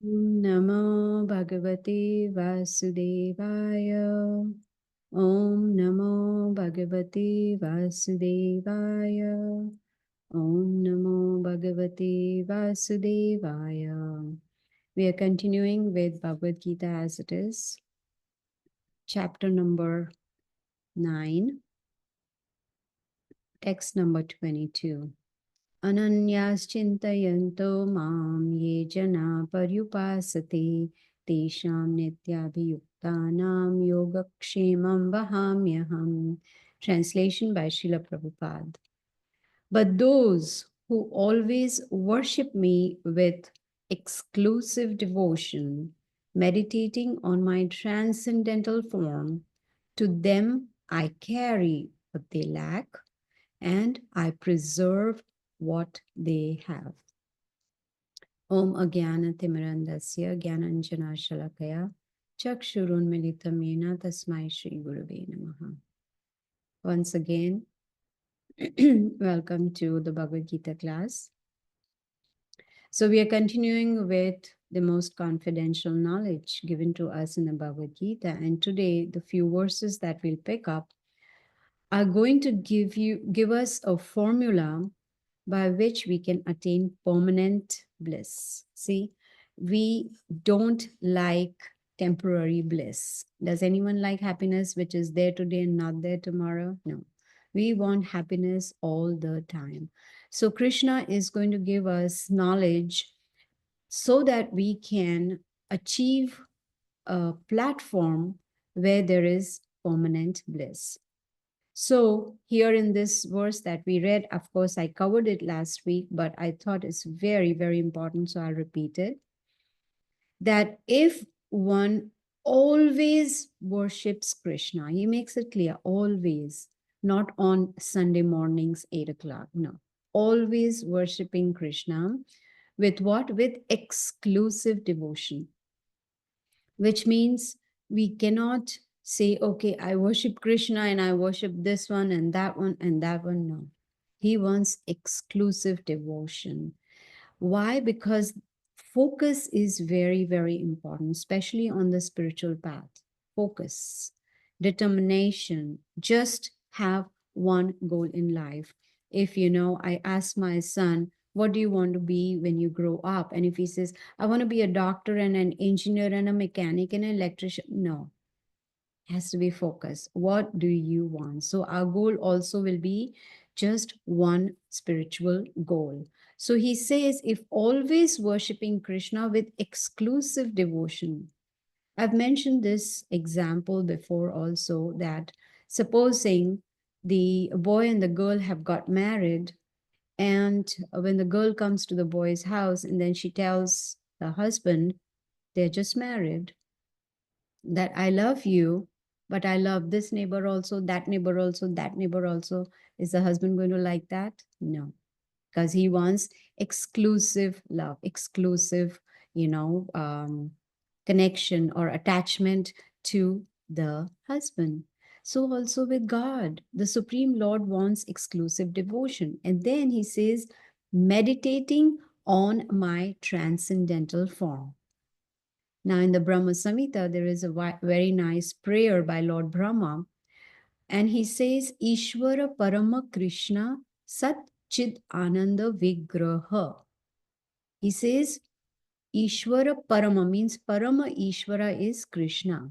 Namo Bhagavate Vasudevaya. Om Namo Bhagavate Vasudevaya. Om Namo Bhagavate Vasudevaya. We are continuing with Bhagavad Gita as it is, chapter number 9, text number 22. Ananyaschintayanto mam ye jana paryupasate tesham nityabhiyuktanam yogakshemam vahamyaham. Translation by Srila Prabhupada. But those who always worship me with exclusive devotion, meditating on my transcendental form, to them I carry what they lack and I preserve what they have. Om Agyana Timirandasya Gyananjana Shalakaya Chakshurun Militamena Tasmai Shri Gurave Namaha. Once again, welcome to the Bhagavad Gita class. So we are continuing with the most confidential knowledge given to us in the Bhagavad Gita. And today, the few verses that we'll pick up are going to give us a formula by which we can attain permanent bliss. See, we don't like temporary bliss. Does anyone like happiness which is there today and not there tomorrow? No. We want happiness all the time. So Krishna is going to give us knowledge so that we can achieve a platform where there is permanent bliss. So here in this verse that we read, of course, I covered it last week, but I thought it's very, very important, so I'll repeat it. That if one always worships Krishna, he makes it clear, always, not on Sunday mornings, 8 o'clock, no. Always worshiping Krishna with what? With exclusive devotion, which means we cannot say, okay, I worship Krishna and I worship this one and that one and that one. No. He wants exclusive devotion. Why? Because focus is very, very important, especially on the spiritual path. Focus, determination, just have one goal in life. If I ask my son, what do you want to be when you grow up? And if he says, I want to be a doctor and an engineer and a mechanic and an electrician, no, has to be focused. What do you want? So our goal also will be just one spiritual goal. So he says, if always worshiping Krishna with exclusive devotion. I've mentioned this example before also, that supposing the boy and the girl have got married, and when the girl comes to the boy's house and then she tells the husband, they're just married, that I love you, but I love this neighbor also, that neighbor also, that neighbor also. Is the husband going to like that? No, because he wants exclusive love, exclusive, connection or attachment to the husband. So also with God, the Supreme Lord wants exclusive devotion. And then he says, meditating on my transcendental form. Now, in the Brahma Samhita, there is a very nice prayer by Lord Brahma, and he says, Ishvara Parama Krishna Sat Chid Ananda Vigraha. He says, Ishvara Parama means Parama Ishvara is Krishna.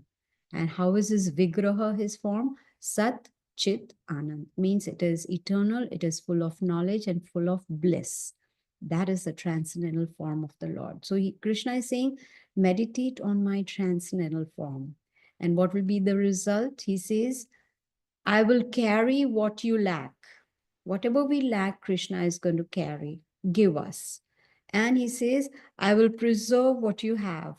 And how is his Vigraha, his form? Sat Chit Anand means it is eternal, it is full of knowledge and full of bliss. That is the transcendental form of the Lord. So Krishna is saying, meditate on my transcendental form. And what will be the result? He says, I will carry what you lack. Whatever we lack, Krishna is going to carry, give us. And he says, I will preserve what you have.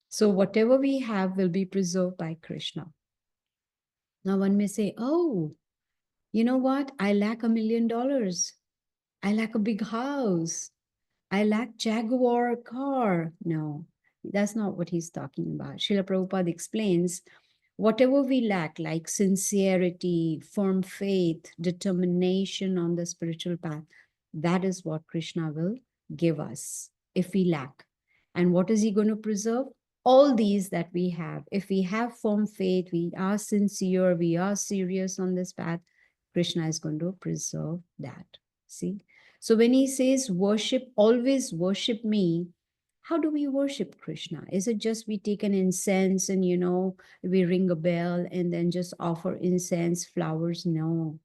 So whatever we have will be preserved by Krishna. Now one may say, oh, you know what? I lack $1 million. I lack a big house. I lack Jaguar car. No, that's not what he's talking about. Srila Prabhupada explains, whatever we lack, like sincerity, firm faith, determination on the spiritual path, that is what Krishna will give us. if we lack. And what is he going to preserve? All these that we have. If we have firm faith, we are sincere, we are serious on this path, Krishna is going to preserve that. See? So when he says worship, always worship me, how do we worship Krishna? Is it just we take an incense and, we ring a bell and then just offer incense, flowers? No,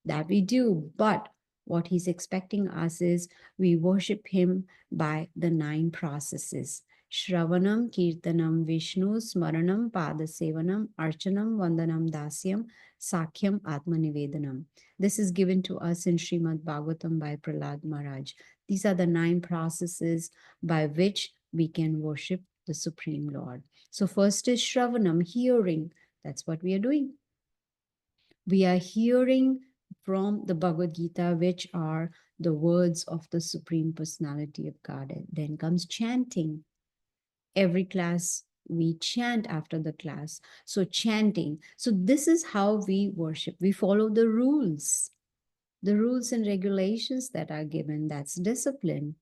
that we do. But what he's expecting us is we worship him by the 9 processes. Shravanam, Kirtanam, Vishnu, Smaranam, Padasevanam, Archanam, Vandanam, Dasyam, Sakhyam, Atmanivedanam. This is given to us in Srimad Bhagavatam by Prahlad Maharaj. These are the 9 processes by which we can worship the Supreme Lord. So first is Shravanam, hearing. That's what we are doing. We are hearing from the Bhagavad Gita, which are the words of the Supreme Personality of Godhead. Then comes chanting. Every class, we chant after the class. So chanting. So this is how we worship. We follow the rules and regulations that are given. That's discipline,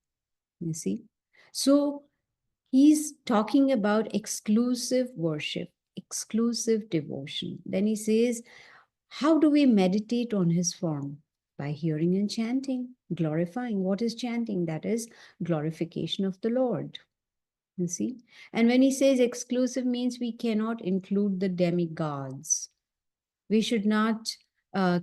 you see. So he's talking about exclusive worship, exclusive devotion. Then he says, how do we meditate on his form? By hearing and chanting, glorifying. What is chanting? That is glorification of the Lord. You see? And when he says exclusive, means we cannot include the demigods. We should not,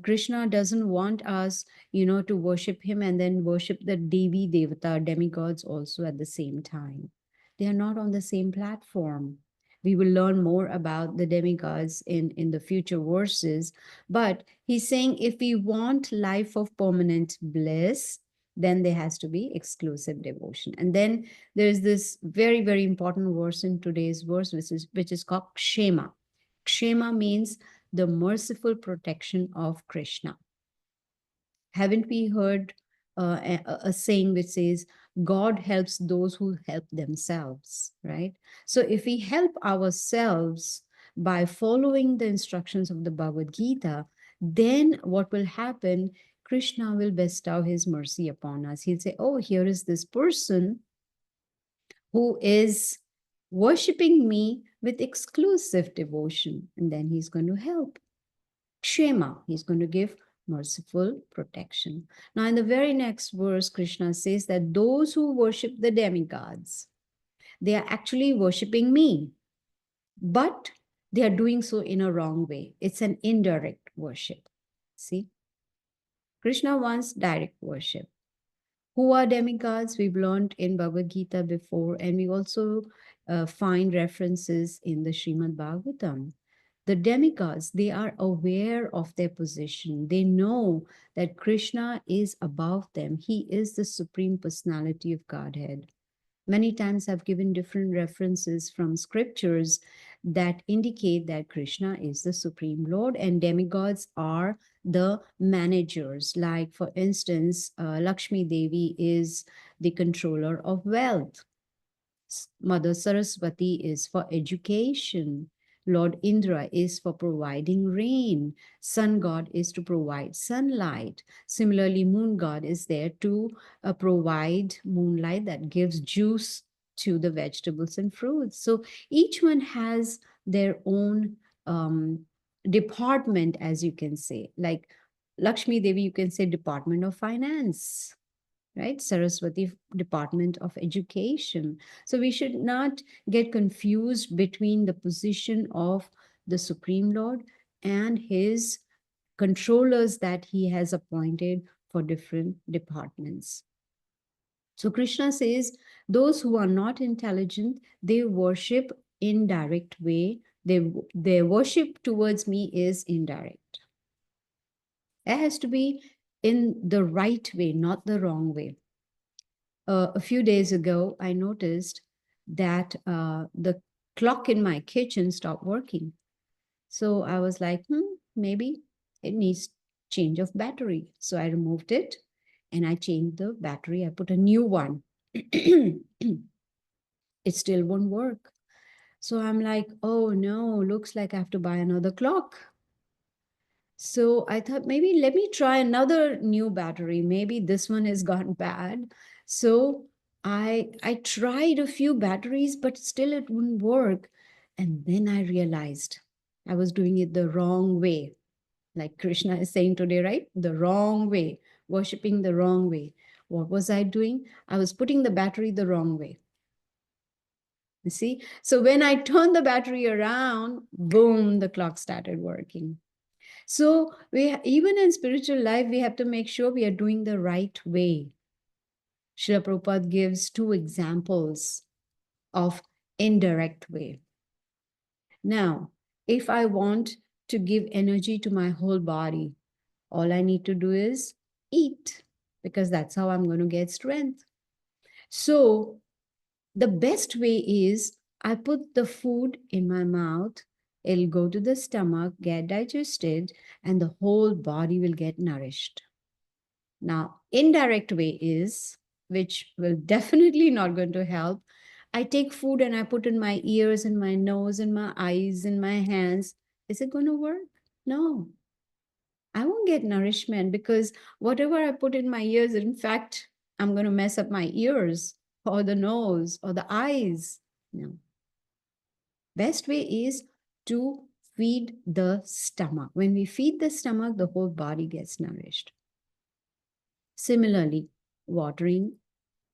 Krishna doesn't want us, to worship him and then worship the Devi Devata, demigods also at the same time. They are not on the same platform. We will learn more about the demigods in the future verses. But he's saying if we want life of permanent bliss, then there has to be exclusive devotion. And then there's this very, very important verse in today's verse, which is called Kshema. Kshema means the merciful protection of Krishna. Haven't we heard a saying which says, God helps those who help themselves, right? So if we help ourselves by following the instructions of the Bhagavad Gita, then what will happen? Krishna will bestow his mercy upon us. He'll say, oh, here is this person who is worshipping me with exclusive devotion, and then he's going to help. Kshema, he's going to give merciful protection. Now, in the very next verse, Krishna says that those who worship the demigods, they are actually worshiping me, but they are doing so in a wrong way. It's an indirect worship. See? Krishna wants direct worship. Who are demigods? We've learned in Bhagavad Gita before, and we also find references in the Srimad Bhagavatam. The demigods, they are aware of their position. They know that Krishna is above them. He is the Supreme Personality of Godhead. Many times I've given different references from scriptures that indicate that Krishna is the Supreme Lord and demigods are the managers. Like, for instance, Lakshmi Devi is the controller of wealth. Mother Saraswati is for education. Lord Indra is for providing rain. Sun god is to provide sunlight. Similarly, moon god is there to provide moonlight that gives juice to the vegetables and fruits. So each one has their own department, as you can say. Like Lakshmi Devi, you can say Department of Finance, right? Saraswati, Department of Education. So we should not get confused between the position of the Supreme Lord and his controllers that he has appointed for different departments. So Krishna says, those who are not intelligent, they worship indirect way. Their worship towards me is indirect. It has to be in the right way, not the wrong way. A few days ago, I noticed that the clock in my kitchen stopped working. So I was like, maybe it needs change of battery. So I removed it and I changed the battery. I put a new one. It still won't work. So I'm like, oh no, looks like I have to buy another clock. So I thought maybe let me try another new battery. Maybe this one has gone bad. So I tried a few batteries, but still it wouldn't work. And then I realized I was doing it the wrong way. Like Krishna is saying today, right? The wrong way, worshipping the wrong way. What was I doing? I was putting the battery the wrong way. You see? So when I turned the battery around, boom, the clock started working. So even in spiritual life, we have to make sure we are doing the right way. Srila Prabhupada gives two examples of indirect way. Now, if I want to give energy to my whole body, all I need to do is eat, because that's how I'm going to get strength. So the best way is I put the food in my mouth, it'll go to the stomach, get digested, and the whole body will get nourished. Now, indirect way is, which will definitely not going to help. I take food and I put in my ears and my nose and my eyes and my hands. Is it going to work? No. I won't get nourishment, because whatever I put in my ears, in fact, I'm going to mess up my ears or the nose or the eyes. No. Best way is to feed the stomach. When we feed the stomach, the whole body gets nourished. Similarly, watering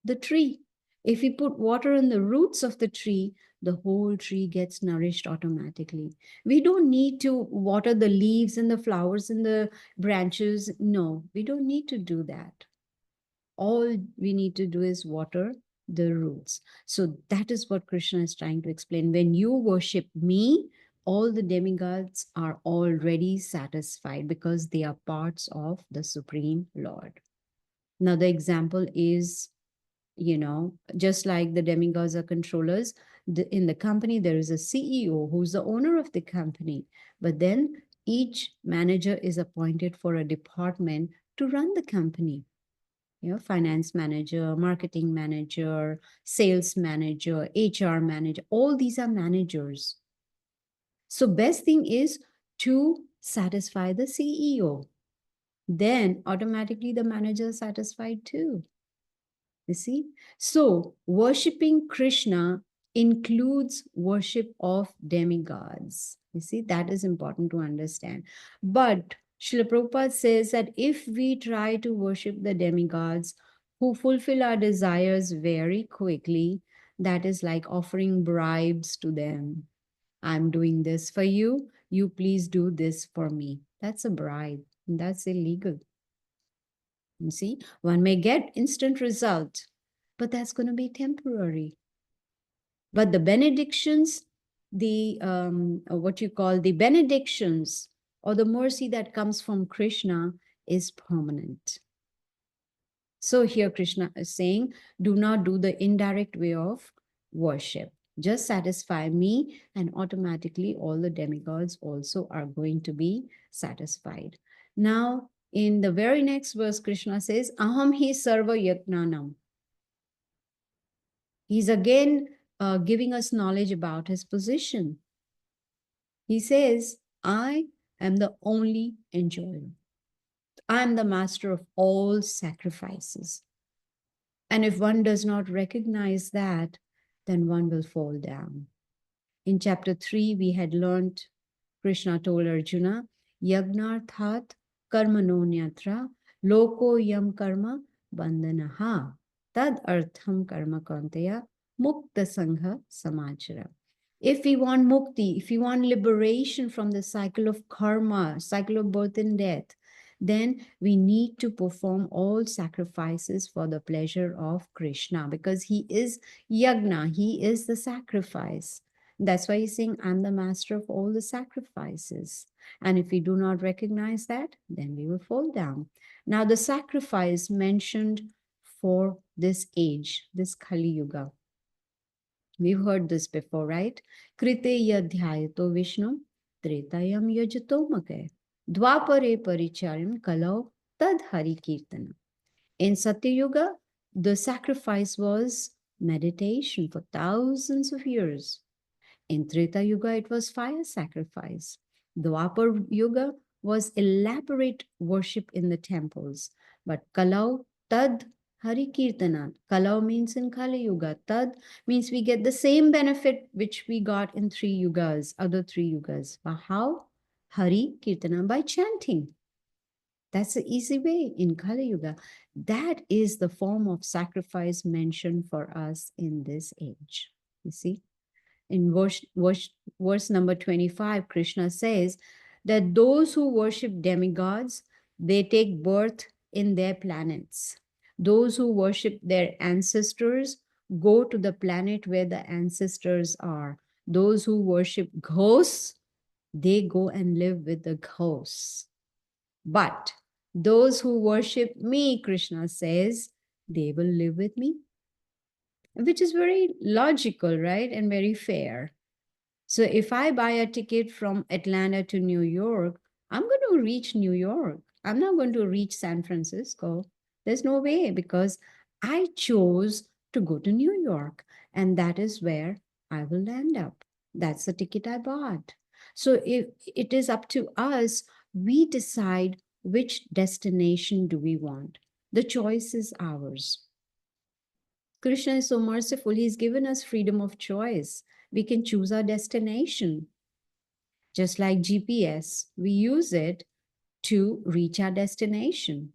the tree. If we put water on the roots of the tree, the whole tree gets nourished automatically. We don't need to water the leaves and the flowers and the branches. No, we don't need to do that. All we need to do is water the roots. So that is what Krishna is trying to explain. When you worship me, all the demigods are already satisfied because they are parts of the Supreme Lord. Another example is, just like the demigods are controllers, in the company, there is a CEO who's the owner of the company. But then each manager is appointed for a department to run the company. Finance manager, marketing manager, sales manager, HR manager, all these are managers. So best thing is to satisfy the CEO. Then automatically the manager is satisfied too. You see? So worshipping Krishna includes worship of demigods. You see, that is important to understand. But Srila Prabhupada says that if we try to worship the demigods who fulfill our desires very quickly, that is like offering bribes to them. I'm doing this for you. You please do this for me. That's a bribe. That's illegal. You see, one may get instant result, but that's going to be temporary. But the benedictions, the what you call the benedictions or the mercy that comes from Krishna is permanent. So here Krishna is saying, do not do the indirect way of worship. Just satisfy me, and automatically all the demigods also are going to be satisfied. Now, in the very next verse, Krishna says, Aham hi sarva yajnanam. He's again giving us knowledge about his position. He says, I am the only enjoyer. I am the master of all sacrifices. And if one does not recognize that, then one will fall down. In chapter 3, we had learned, Krishna told Arjuna, Yagnarthat karmanonyatra loko yam karma bandhanaha tad artham karma kantaya mukta sangha samachara. If we want mukti, if we want liberation from the cycle of karma, cycle of birth and death, then we need to perform all sacrifices for the pleasure of Krishna, because he is yagna, he is the sacrifice. That's why he's saying, I'm the master of all the sacrifices. And if we do not recognize that, then we will fall down. Now, the sacrifice mentioned for this age, this Kali Yuga. We've heard this before, right? Krite yadhyayato Vishnu, tretayam yajato make, dwapare paricharyam kalau tad hari kirtana. In Satya Yuga, the sacrifice was meditation for thousands of years. In Treta Yuga, it was fire sacrifice. Dwapar Yuga was elaborate worship in the temples. But Kalau Tad Hari Kirtanat. Kalau means in Kali Yuga. Tad means we get the same benefit which we got in 3 yugas, other 3 yugas. But how? Hari Kirtana, by chanting. That's the easy way in Kali Yuga. That is the form of sacrifice mentioned for us in this age. You see? In verse number 25, Krishna says that those who worship demigods, they take birth in their planets. Those who worship their ancestors go to the planet where the ancestors are. Those who worship ghosts, they go and live with the ghosts. But those who worship me, Krishna says, they will live with me, which is very logical, right? And very fair. So if I buy a ticket from Atlanta to New York, I'm going to reach New York. I'm not going to reach San Francisco. There's no way because I chose to go to New York, and that is where I will end up. That's the ticket I bought. So if it is up to us, we decide which destination do we want. The choice is ours. Krishna is so merciful. He's given us freedom of choice. We can choose our destination. Just like GPS, we use it to reach our destination.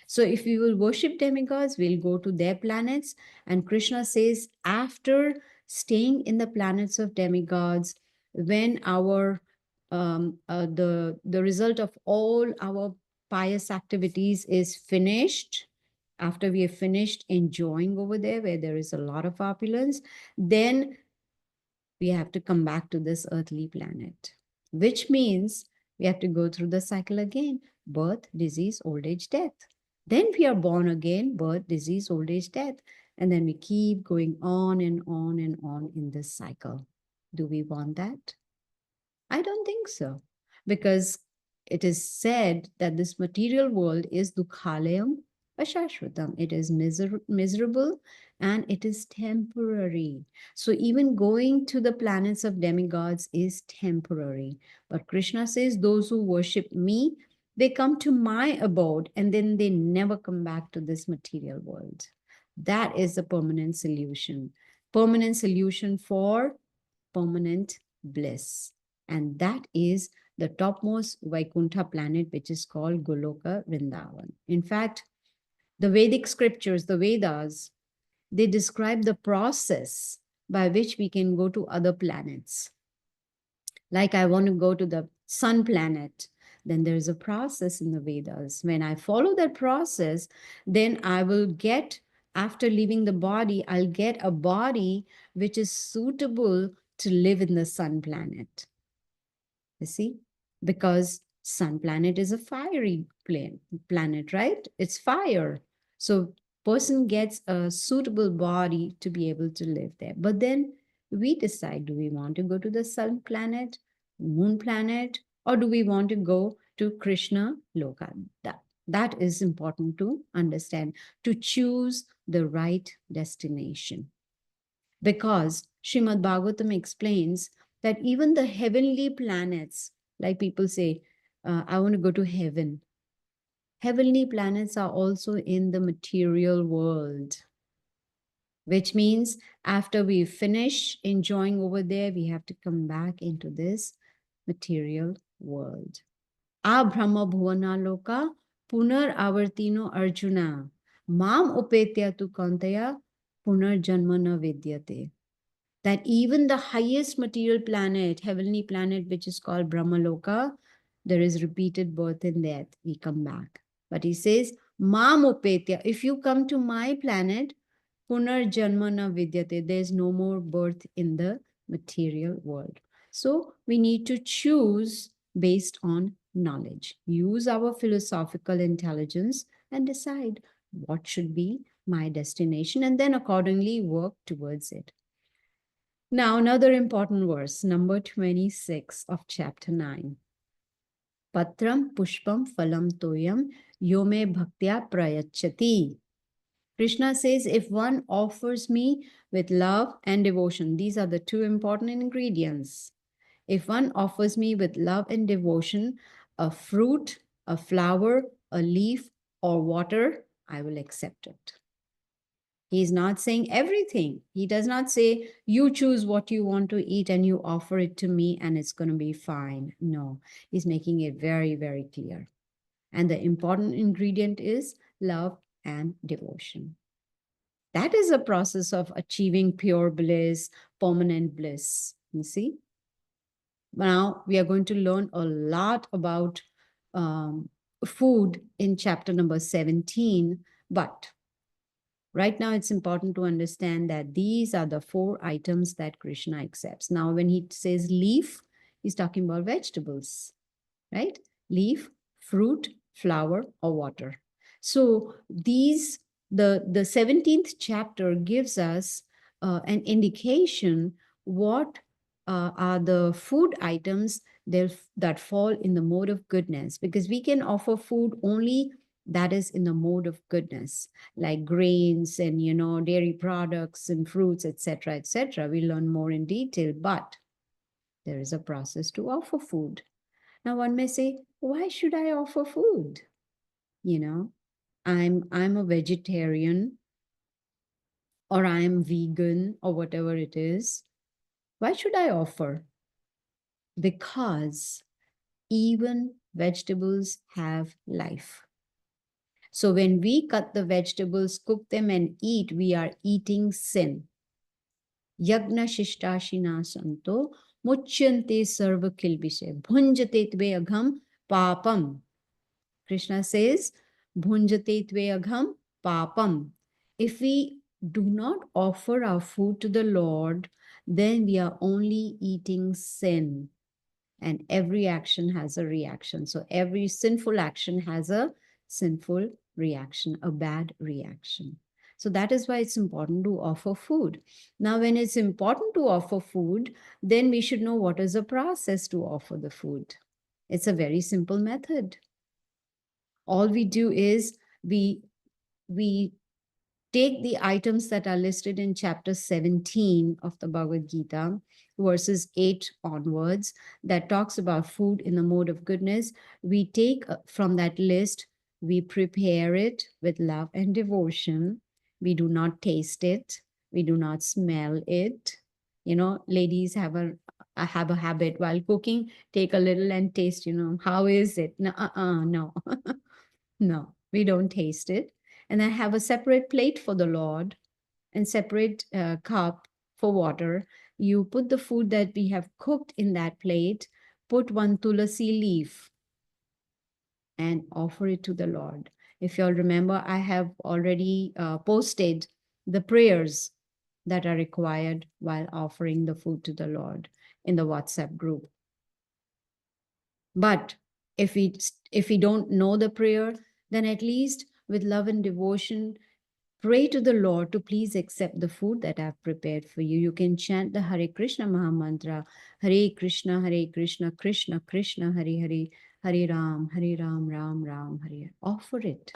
So if we will worship demigods, we'll go to their planets. And Krishna says, after staying in the planets of demigods, when our the result of all our pious activities is finished, after we have finished enjoying over there where there is a lot of opulence, then we have to come back to this earthly planet, which means we have to go through the cycle again: birth, disease, old age, death. Then we are born again: birth, disease, old age, death. And then we keep going on and on and on in this cycle. Do we want that? I don't think so, because it is said that this material world is dukhalayam ashashvatam. It is miserable and it is temporary. So even going to the planets of demigods is temporary. But Krishna says those who worship me, they come to my abode and then they never come back to this material world. That is the permanent solution. Permanent solution for permanent bliss. And that is the topmost Vaikuntha planet, which is called Goloka Vrindavan. In fact, the Vedic scriptures, the Vedas, they describe the process by which we can go to other planets. Like I want to go to the sun planet, then there is a process in the Vedas. When I follow that process, then I will get, after leaving the body, I'll get a body which is suitable to live in the sun planet. You see, because sun planet is a fiery planet, right? It's fire. So person gets a suitable body to be able to live there. But then we decide, do we want to go to the sun planet, moon planet, or do we want to go to Krishna Loka? That is important to understand, to choose the right destination. Because Srimad Bhagavatam explains that even the heavenly planets, like people say, I want to go to heaven. Heavenly planets are also in the material world, which means after we finish enjoying over there, we have to come back into this material world. Brahma bhuvana loka punar avartino arjuna mam upetya tu kantaya punar janmana vidyate. That even the highest material planet, heavenly planet, which is called Brahmaloka, there is repeated birth and death. We come back. But he says, Mamopetya, if you come to my planet, Punar Janmana Vidyate, there is no more birth in the material world. So we need to choose based on knowledge. Use our philosophical intelligence and decide what should be my destination, and then accordingly work towards it. Now, another important verse, number 26 of chapter 9. Patram pushpam phalam toyam yome bhaktya prayachati. Krishna says, if one offers me with love and devotion, these are the two important ingredients. If one offers me with love and devotion, a fruit, a flower, a leaf, or water, I will accept it. He's not saying everything. He does not say, you choose what you want to eat and you offer it to me and it's going to be fine. No, he's making it very, very clear. And the important ingredient is love and devotion. That is a process of achieving pure bliss, permanent bliss. You see? Now we are going to learn a lot about food in chapter number 17. But right now, it's important to understand that these are the 4 items that Krishna accepts. Now, when he says leaf, he's talking about vegetables, right? Leaf, fruit, flower, or water. So these, the 17th chapter gives us an indication what are the food items that fall in the mode of goodness, because we can offer food only that is in the mode of goodness, like grains and dairy products and fruits, etc., etc. We learn more in detail, but there is a process to offer food. Now one may say, why should I offer food? I'm a vegetarian, or I'm vegan, or whatever it is. Why should I offer? Because even vegetables have life. So when we cut the vegetables, cook them and eat, we are eating sin. Yagna Shishtashina Santo Muchyante Sarva Kilbise Bhunjate Tve Agham Papam. Krishna says, Bhunjate Tve Agham Papam. If we do not offer our food to the Lord, then we are only eating sin. And every action has a reaction. So every sinful action has a sinful reaction, a bad reaction. So that is why it's important to offer food. Now, when it's important to offer food, then we should know what is the process to offer the food. It's a very simple method. All we do is we take the items that are listed in chapter 17 of the Bhagavad Gita, verses 8 onwards, that talks about food in the mode of goodness. We take from that list, we prepare it with love and devotion. We do not taste it. We do not smell it. Ladies have a habit while cooking, take a little and taste, how is it? No, no. No, we don't taste it. And I have a separate plate for the Lord and separate cup for water. You put the food that we have cooked in that plate, put one tulasi leaf and offer it to the Lord. If you all remember, I have already posted the prayers that are required while offering the food to the Lord in the WhatsApp group. But if we don't know the prayer, then at least with love and devotion, pray to the Lord to please accept the food that I've prepared for you. You can chant the Hare Krishna Maha Mantra, Hare Krishna, Krishna Krishna, Hare Hare, Hare Ram, Ram Ram, Hare. Offer it.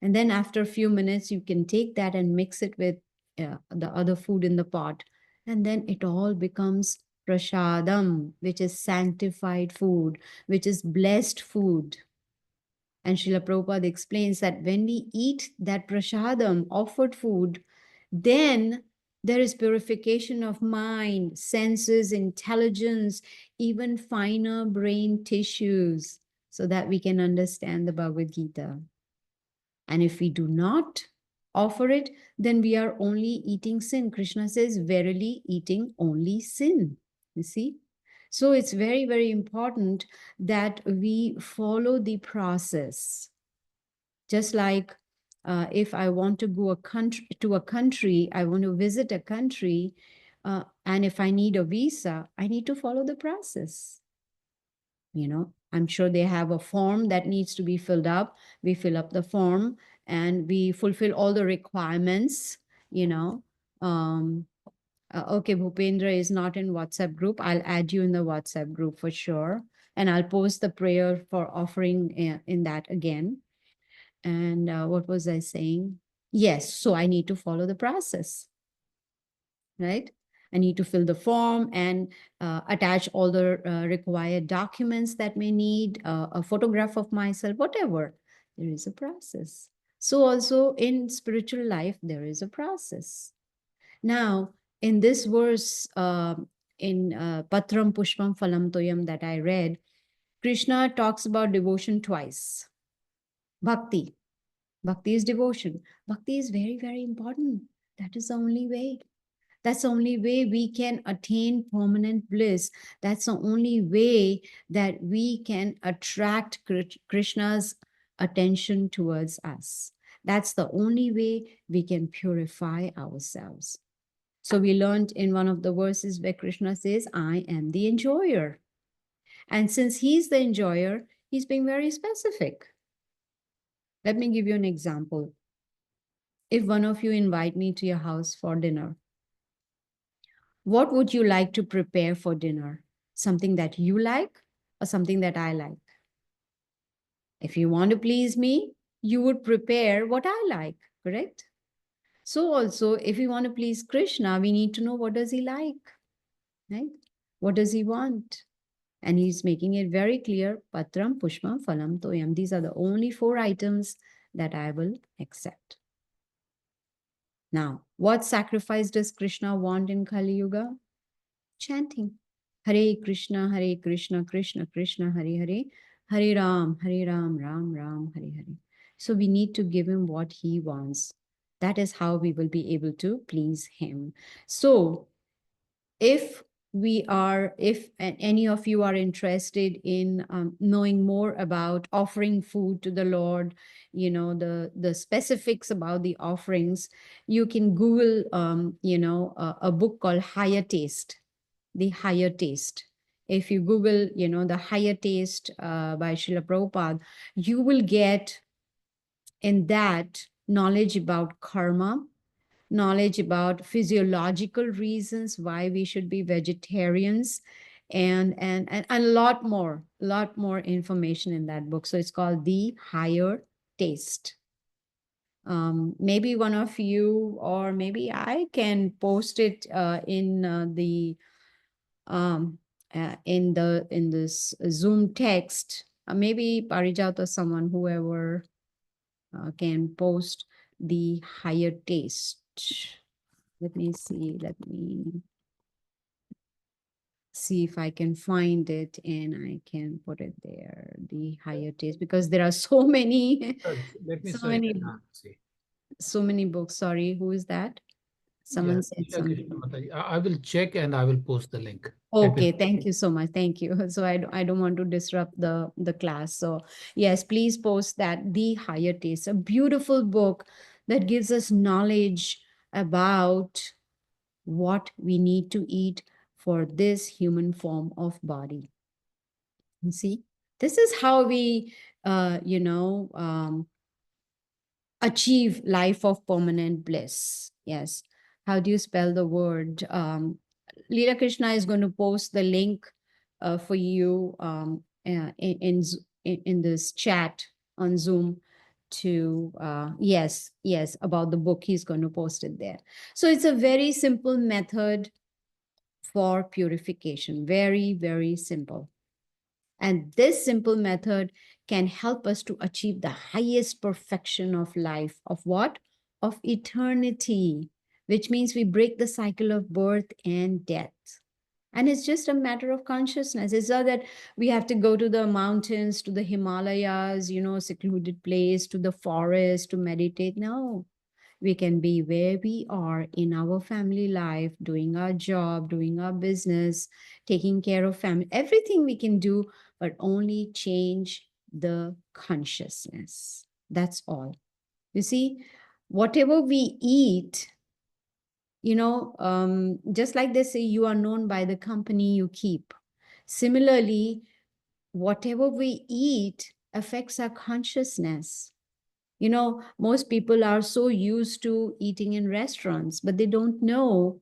And then after a few minutes, you can take that and mix it with the other food in the pot. And then it all becomes prasadam, which is sanctified food, which is blessed food. And Srila Prabhupada explains that when we eat that prasadam, offered food, then there is purification of mind, senses, intelligence, even finer brain tissues, so that we can understand the Bhagavad Gita. And if we do not offer it, then we are only eating sin. Krishna says, verily eating only sin. You see? So it's very, very important that we follow the process. Just like if I want to go to a country, I want to visit a country, and if I need a visa, I need to follow the process. I'm sure they have a form that needs to be filled up. We fill up the form and we fulfill all the requirements. Okay, Bhupendra is not in WhatsApp group. I'll add you in the WhatsApp group for sure. And I'll post the prayer for offering in that again. And what was I saying? Yes, so I need to follow the process, right? I need to fill the form and attach all the required documents that may need, a photograph of myself, whatever. There is a process. So also in spiritual life, there is a process. Now, in this verse, in Patram Pushpam Phalam Toyam that I read, Krishna talks about devotion twice. Bhakti. Bhakti is devotion. Bhakti is very, very important. That is the only way. That's the only way we can attain permanent bliss. That's the only way that we can attract Krishna's attention towards us. That's the only way we can purify ourselves. So we learned in one of the verses where Krishna says, I am the enjoyer. And since he's the enjoyer, he's being very specific. Let me give you an example. If one of you invite me to your house for dinner, what would you like to prepare for dinner? Something that you like or something that I like? If you want to please me, you would prepare what I like, correct? So also, if we want to please Krishna, we need to know what does he like, right? What does he want? And he's making it very clear, Patram, Pushpam, Phalam, Toyam. These are the only 4 items that I will accept. Now, what sacrifice does Krishna want in Kali Yuga? Chanting. Hare Krishna, Krishna Krishna, Hare Hare, Hare Ram, Ram Ram, Hare Hare. So we need to give him what he wants. That is how we will be able to please him. So if if any of you are interested in knowing more about offering food to the Lord, the specifics about the offerings, you can Google a book called Higher Taste, the Higher Taste. If you Google the Higher Taste by Srila Prabhupada, you will get in that knowledge about karma, knowledge about physiological reasons why we should be vegetarians, and a lot more information in that book. So it's called The Higher Taste. Maybe one of you, or maybe I can post it in this Zoom text. Maybe Parijat or someone, whoever can post The Higher Taste. Let me see if I can find it and I can put it there, The Higher Taste, because there are so many, Let me so search many, and see. so many books. Sorry, who is that? Yeah, Someone said Leela Krishna something. Mataji. I will check and I will post the link. Happy. Okay, thank you so much. Thank you. So I don't want to disrupt the class. So yes, please post that, The Higher Taste, a beautiful book that gives us knowledge about what we need to eat for this human form of body. You see, this is how we, achieve life of permanent bliss. Yes. How do you spell the word? Leela Krishna is going to post the link for you in this chat on Zoom to yes, about the book. He's going to post it there. So it's a very simple method for purification. Very, very simple. And this simple method can help us to achieve the highest perfection of life. Of what? Of eternity, which means we break the cycle of birth and death. And it's just a matter of consciousness. It's not that we have to go to the mountains, to the Himalayas, secluded place, to the forest to meditate. No, we can be where we are in our family life, doing our job, doing our business, taking care of family, everything we can do, but only change the consciousness. That's all. You see, whatever we eat, just like they say, you are known by the company you keep. Similarly, whatever we eat affects our consciousness. Most people are so used to eating in restaurants, but they don't know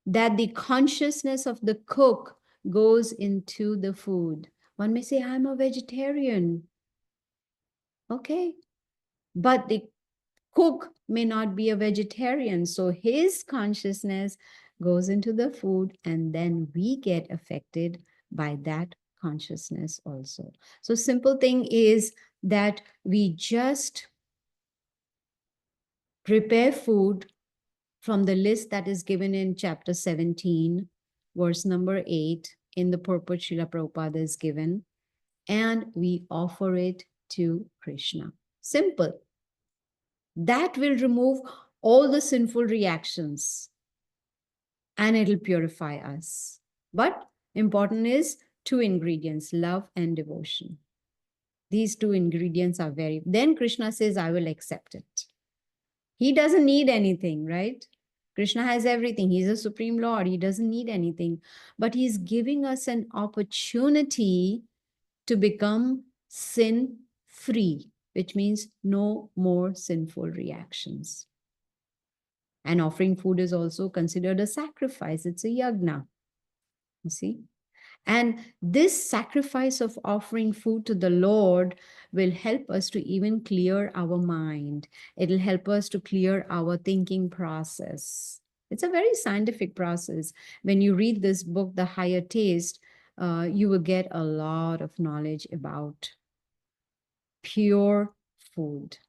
that the consciousness of the cook goes into the food. One may say, I'm a vegetarian. Okay. But the cook may not be a vegetarian. So his consciousness goes into the food, and then we get affected by that consciousness also. So simple thing is that we just Prepare food from the list that is given in chapter 17, verse number 8, in the purport Srila Prabhupada is given, and we offer it to Krishna. Simple. That will remove all the sinful reactions and it'll purify us. But important is two ingredients, love and devotion. These two ingredients are very, then Krishna says, I will accept it. He doesn't need anything, right? Krishna has everything. He's a supreme Lord. He doesn't need anything. But he's giving us an opportunity to become sin free, which means no more sinful reactions. And offering food is also considered a sacrifice. It's a yagna. You see? And this sacrifice of offering food to the Lord will help us to even clear our mind. It'll help us to clear our thinking process. It's a very scientific process. When you read this book, The Higher Taste, you will get a lot of knowledge about pure food,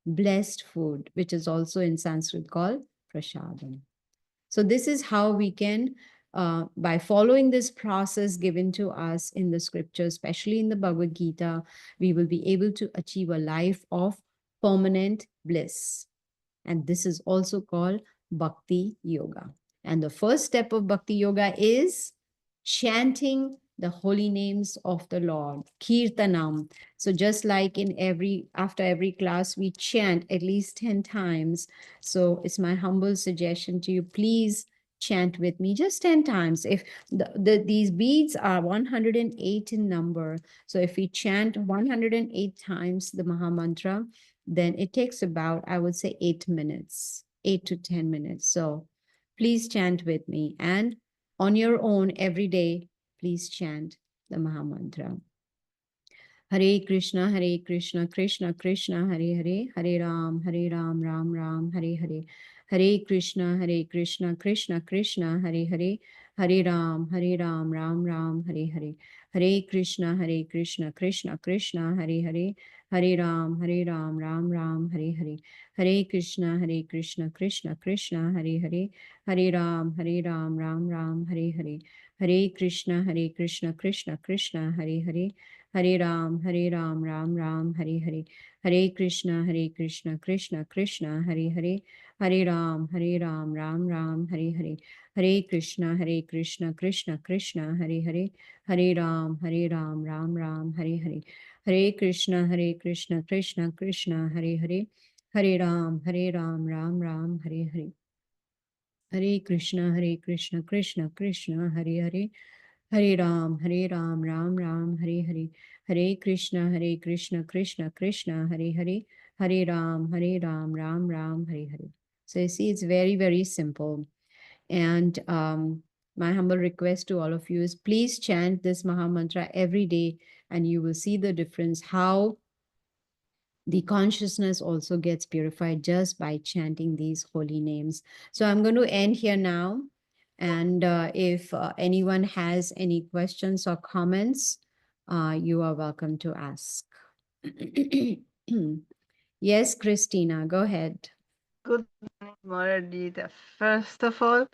blessed food, which is also in Sanskrit called prasadam. So this is how we can, by following this process given to us in the scriptures, especially in the Bhagavad Gita, we will be able to achieve a life of permanent bliss. And this is also called Bhakti Yoga. And the first step of Bhakti Yoga is chanting the holy names of the Lord, Kirtanam. So just like after every class, we chant at least 10 times. So it's my humble suggestion to you, please chant with me just 10 times. If these beads are 108 in number, so if we chant 108 times the Maha Mantra, then it takes about, I would say, 8 minutes, 8 to 10 minutes. So please chant with me. And on your own every day, please chant the Maha Mantra. Hare Krishna, Krishna Krishna, Hare Hare, Hare Ram, Ram Ram, Hare Hare. Hare Krishna, Krishna Krishna, Hare Hare, Hare Ram, Ram Ram, Hare Hare. Hare Krishna, Krishna Krishna, Hare Hare, Hare Ram, Ram Ram, Hare Hare. Hare Krishna, Krishna Krishna, Hare Hare, Hare Ram, Ram Ram, Hare Hare. Hare Krishna, Krishna Krishna, Hare Hare, Hare Ram, Ram Ram, Hare Hare. Hare Krishna, Krishna Krishna, Hare Hare, Hare Ram, Ram Ram, Hare Hare. Hare Krishna, Krishna Krishna, Hare Hare, Hare Ram, Ram Ram, Hare Hare. Hare Krishna, Krishna Krishna, Hare Hare, Hare Ram, Ram Ram, Hare Hare. Hare Krishna, Krishna Krishna, Hare Hare, Hare Ram, Ram Ram, Hare Hare. Hare Krishna, Krishna Krishna, Hare Hare, Hare Ram, Ram Ram, Hare Hare. So you see, it's very, very simple. And my humble request to all of you is please chant this Maha Mantra every day, and you will see the difference, how the consciousness also gets purified just by chanting these holy names. So I'm going to end here now. And if anyone has any questions or comments, you are welcome to ask. Yes, Christina, go ahead. Good morning, Mara Gita. First of all,